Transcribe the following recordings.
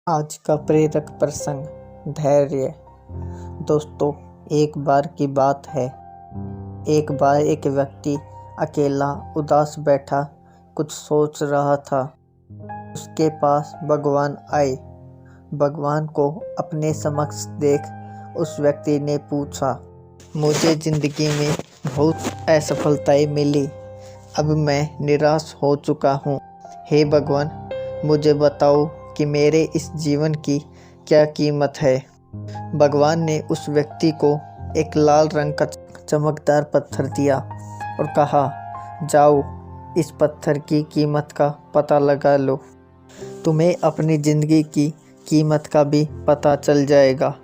आज का प्रेरक प्रसंग धैर्य। दोस्तों, एक बार की बात है। एक बार एक व्यक्ति अकेला उदास बैठा कुछ सोच रहा था। उसके पास भगवान आए। भगवान को अपने समक्ष देख उस व्यक्ति ने पूछा, मुझे जिंदगी में बहुत असफलताएं मिली। अब मैं निराश हो चुका हूँ। हे भगवान, मुझे बताओ कि मेरे इस जीवन की क्या कीमत है। भगवान ने उस व्यक्ति को एक लाल रंग का चमकदार पत्थर दिया और कहा, जाओ इस पत्थर की कीमत का पता लगा लो। तुम्हें अपनी ज़िंदगी की कीमत का भी पता चल जाएगा,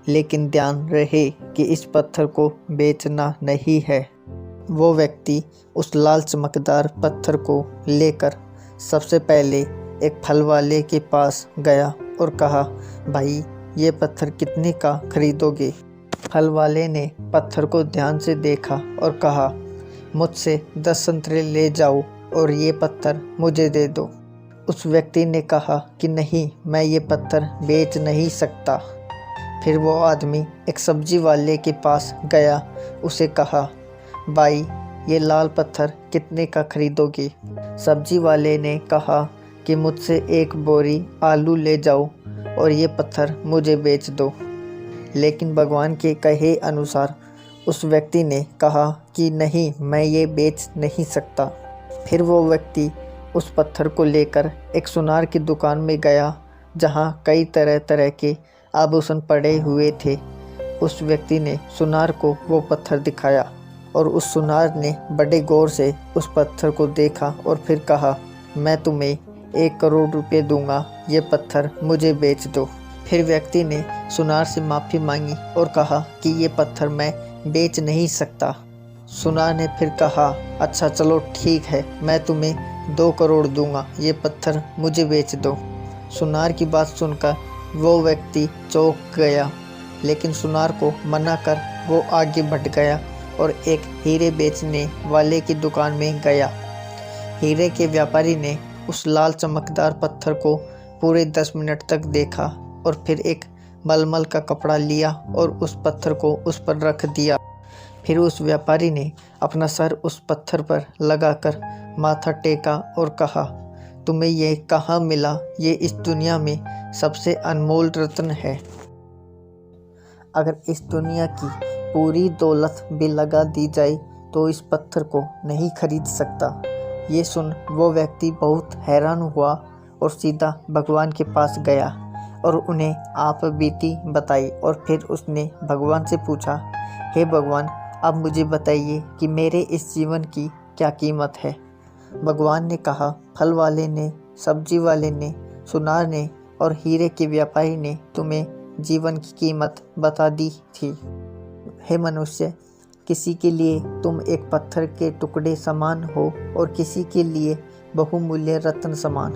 लेकिन ध्यान रहे कि इस पत्थर को बेचना नहीं है। वो व्यक्ति उस लाल चमकदार पत्थर को लेकर सबसे पहले एक फल वाले के पास गया और कहा, भाई ये पत्थर कितने का खरीदोगे। फल वाले ने पत्थर को ध्यान से देखा और कहा, मुझसे 10 संतरे ले जाओ और ये पत्थर मुझे दे दो। उस व्यक्ति ने कहा कि नहीं, मैं ये पत्थर बेच नहीं सकता। फिर वो आदमी एक सब्जी वाले के पास गया। उसे कहा, भाई ये लाल पत्थर कितने का खरीदोगे। सब्जी वाले ने कहा कि मुझसे एक बोरी आलू ले जाओ और ये पत्थर मुझे बेच दो। लेकिन भगवान के कहे अनुसार उस व्यक्ति ने कहा कि नहीं, मैं ये बेच नहीं सकता। फिर वो व्यक्ति उस पत्थर को लेकर एक सुनार की दुकान में गया, जहाँ कई तरह तरह के आभूषण पड़े हुए थे। उस व्यक्ति ने सुनार को वो पत्थर दिखाया और उस सुनार ने बड़े गौर से उस पत्थर को देखा और फिर कहा, मैं तुम्हें 1 करोड़ रुपए दूंगा, ये पत्थर मुझे बेच दो। फिर व्यक्ति ने सुनार से माफ़ी मांगी और कहा कि ये पत्थर मैं बेच नहीं सकता। सुनार ने फिर कहा, अच्छा चलो ठीक है, मैं तुम्हें 2 करोड़ दूंगा, ये पत्थर मुझे बेच दो। सुनार की बात सुनकर वो व्यक्ति चौंक गया, लेकिन सुनार को मना कर वो आगे बढ़ गया और एक हीरे बेचने वाले की दुकान में गया। हीरे के व्यापारी ने उस लाल चमकदार पत्थर को पूरे 10 मिनट तक देखा और फिर एक मलमल का कपड़ा लिया और उस पत्थर को उस पर रख दिया। फिर उस व्यापारी ने अपना सर उस पत्थर पर लगाकर माथा टेका और कहा, तुम्हें ये कहाँ मिला। ये इस दुनिया में सबसे अनमोल रत्न है। अगर इस दुनिया की पूरी दौलत भी लगा दी जाए तो इस पत्थर को नहीं खरीद सकता। ये सुन वो व्यक्ति बहुत हैरान हुआ और सीधा भगवान के पास गया और उन्हें आप बीती बताई। और फिर उसने भगवान से पूछा, हे भगवान, अब मुझे बताइए कि मेरे इस जीवन की क्या कीमत है। भगवान ने कहा, फल वाले ने, सब्जी वाले ने, सुनार ने और हीरे के व्यापारी ने तुम्हें जीवन की कीमत बता दी थी। हे मनुष्य, किसी के लिए तुम एक पत्थर के टुकड़े समान हो और किसी के लिए बहुमूल्य रत्न समान।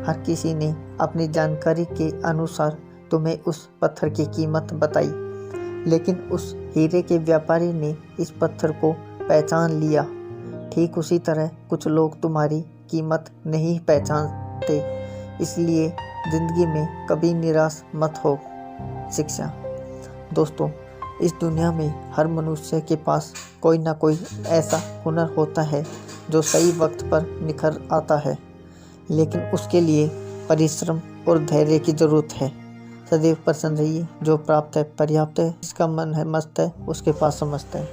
हर किसी ने अपनी जानकारी के अनुसार तुम्हें उस पत्थर की कीमत बताई, लेकिन उस हीरे के व्यापारी ने इस पत्थर को पहचान लिया। ठीक उसी तरह कुछ लोग तुम्हारी कीमत नहीं पहचानते, इसलिए ज़िंदगी में कभी निराश मत हो। शिक्षा। दोस्तों, इस दुनिया में हर मनुष्य के पास कोई ना कोई ऐसा हुनर होता है जो सही वक्त पर निखर आता है, लेकिन उसके लिए परिश्रम और धैर्य की ज़रूरत है। सदैव प्रसन्न रहिए। जो प्राप्त है पर्याप्त है, जिसका मन है मस्त है, उसके पास समस्त है।